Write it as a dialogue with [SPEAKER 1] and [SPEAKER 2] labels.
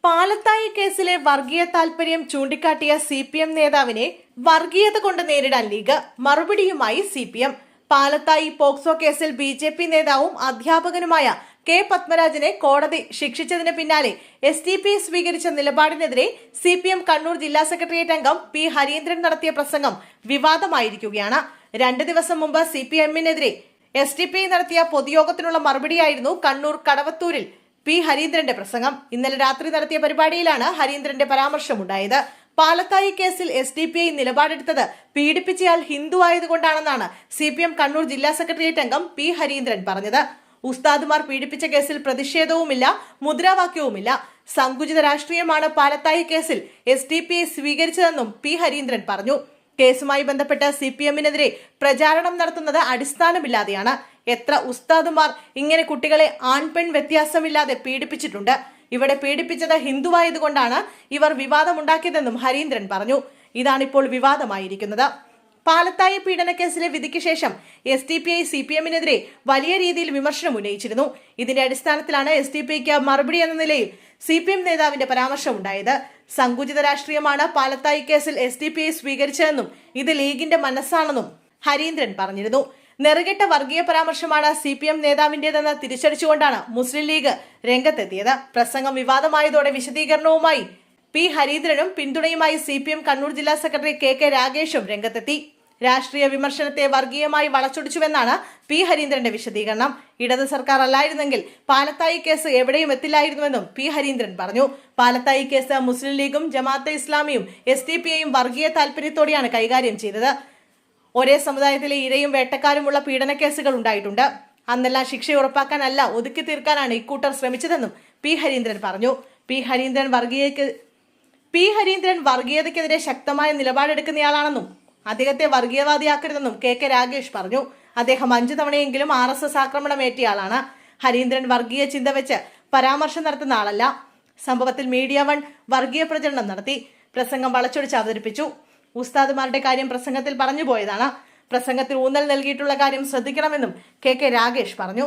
[SPEAKER 1] പാലത്തായി കേസിലെ വർഗീയ താൽപര്യം ചൂണ്ടിക്കാട്ടിയ CPM നേതാവിനെ വർഗീയത കൊണ്ട് നേരിടാൻ ലീഗ്. മറുപടിയുമായി CPM. പാലത്തായി പോക്സോ കേസിൽ BJP നേതാവും അധ്യാപകനുമായ K. പത്മരാജനെ കോടതി ശിക്ഷിച്ചതിന് പിന്നാലെ SDP സ്വീകരിച്ച നിലപാടിനെതിരെ CPM കണ്ണൂർ ജില്ലാ സെക്രട്ടേറിയറ്റ് അംഗം P. ഹരീന്ദ്രൻ നടത്തിയ പ്രസംഗം വിവാദമായിരിക്കുകയാണ്. 2 ദിവസം മുമ്പ് CPM-നെതിരെ SDP നടത്തിയ പൊതുയോഗത്തിനുള്ള മറുപടിയായിരുന്നു കണ്ണൂർ കടവത്തൂരിൽ P. ഹരീന്ദ്രന്റെ പ്രസംഗം. ഇന്നലെ രാത്രി നടത്തിയ പരിപാടിയിലാണ് ഹരീന്ദ്രന്റെ പരാമർശമുണ്ടായത്. പാലത്തായി കേസിൽ SDPI നിലപാടെടുത്തത് പീഡിപ്പിച്ചയാൾ ഹിന്ദു ആയതുകൊണ്ടാണെന്നാണ് CPM കണ്ണൂർ ജില്ലാ സെക്രട്ടേറിയറ്റ് അംഗം P. ഹരീന്ദ്രൻ പറഞ്ഞത്. ഉസ്താദുമാർ പീഡിപ്പിച്ച കേസിൽ പ്രതിഷേധവുമില്ല, മുദ്രാവാക്യവുമില്ല. സങ്കുചിത രാഷ്ട്രീയമാണ് പാലത്തായി കേസിൽ SDPI സ്വീകരിച്ചതെന്നും P. ഹരീന്ദ്രൻ പറഞ്ഞു. കേസുമായി ബന്ധപ്പെട്ട് CPM-നെതിരെ പ്രചാരണം നടത്തുന്നത് അടിസ്ഥാനമില്ലാതെയാണ്. എത്ര ഉസ്താദുമാർ ഇങ്ങനെ കുട്ടികളെ ആൺപെൺ വ്യത്യാസമില്ലാതെ പീഡിപ്പിച്ചിട്ടുണ്ട്. ഇവിടെ പീഡിപ്പിച്ചത് ഹിന്ദുവായതുകൊണ്ടാണ് ഇവർ വിവാദമുണ്ടാക്കിയതെന്നും ഹരീന്ദ്രൻ പറഞ്ഞു. ഇതാണിപ്പോൾ വിവാദമായിരിക്കുന്നത്. പാലത്തായി പീഡനക്കേസിലെ വിധിക്ക് ശേഷം SDPI CPM-നെതിരെ വലിയ രീതിയിൽ വിമർശനം ഉന്നയിച്ചിരുന്നു. ഇതിന്റെ അടിസ്ഥാനത്തിലാണ് SDPIക്ക് മറുപടി എന്ന നിലയിൽ CPM നേതാവിന്റെ പരാമർശമുണ്ടായത്. സങ്കുചിത രാഷ്ട്രീയമാണ് പാലത്തായി കേസിൽ SDPI സ്വീകരിച്ചതെന്നും ഇത് ലീഗിന്റെ മനസ്സാണെന്നും ഹരീന്ദ്രൻ പറഞ്ഞിരുന്നു. നെറുകെട്ട വർഗീയ പരാമർശമാണ് CPM നേതാവിന്റേതെന്ന് തിരിച്ചടിച്ചുകൊണ്ടാണ് മുസ്ലിം ലീഗ് രംഗത്തെത്തിയത്. പ്രസംഗം വിവാദമായതോടെ വിശദീകരണവുമായി P. ഹരീന്ദ്രനും പിന്തുണയുമായി CPM കണ്ണൂർ ജില്ലാ സെക്രട്ടറി KK രാഗേഷും രംഗത്തെത്തി. രാഷ്ട്രീയ വിമർശനത്തെ വർഗീയമായി വളച്ചൊടിച്ചുവെന്നാണ് P. ഹരീന്ദ്രന്റെ വിശദീകരണം. ഇടത് സർക്കാർ അല്ലായിരുന്നെങ്കിൽ പാലത്തായി കേസ് എവിടെയും എത്തില്ലായിരുന്നുവെന്നും P. ഹരീന്ദ്രൻ പറഞ്ഞു. പാലത്തായി കേസ് മുസ്ലിം ലീഗും ജമാഅത്തെ ഇസ്ലാമിയും SDPIയും വർഗീയ താൽപര്യത്തോടെയാണ് കൈകാര്യം ചെയ്തത്. ഒരേ സമുദായത്തിലെ ഇരയും വേട്ടക്കാരുമുള്ള പീഡനക്കേസുകൾ ഉണ്ടായിട്ടുണ്ട്. അന്നെല്ലാം ശിക്ഷ ഉറപ്പാക്കാനല്ല, ഒതുക്കി തീർക്കാനാണ് ഇക്കൂട്ടർ ശ്രമിച്ചതെന്നും P. ഹരീന്ദ്രൻ പറഞ്ഞു. P. ഹരീന്ദ്രൻ വർഗീയതയ്ക്കെതിരെ ശക്തമായ നിലപാടെടുക്കുന്നയാളാണെന്നും അദ്ദേഹത്തെ വർഗീയവാദിയാക്കരുതെന്നും KK രാഗേഷ് പറഞ്ഞു. അദ്ദേഹം 5 തവണയെങ്കിലും RSS ആക്രമണമേറ്റിയ ഹരീന്ദ്രൻ വർഗീയ ചിന്ത വെച്ച് പരാമർശം നടത്തുന്ന ആളല്ല. സംഭവത്തിൽ മീഡിയ 1 വർഗീയ പ്രചരണം നടത്തി. പ്രസംഗം വളച്ചൊടിച്ച് അവതരിപ്പിച്ചു. ഉസ്താദുമാരുടെ കാര്യം പ്രസംഗത്തിൽ പറഞ്ഞുപോയതാണ്. പ്രസംഗത്തിൽ ഊന്നൽ നൽകിയിട്ടുള്ള കാര്യം ശ്രദ്ധിക്കണമെന്നും KK രാഗേഷ് പറഞ്ഞു.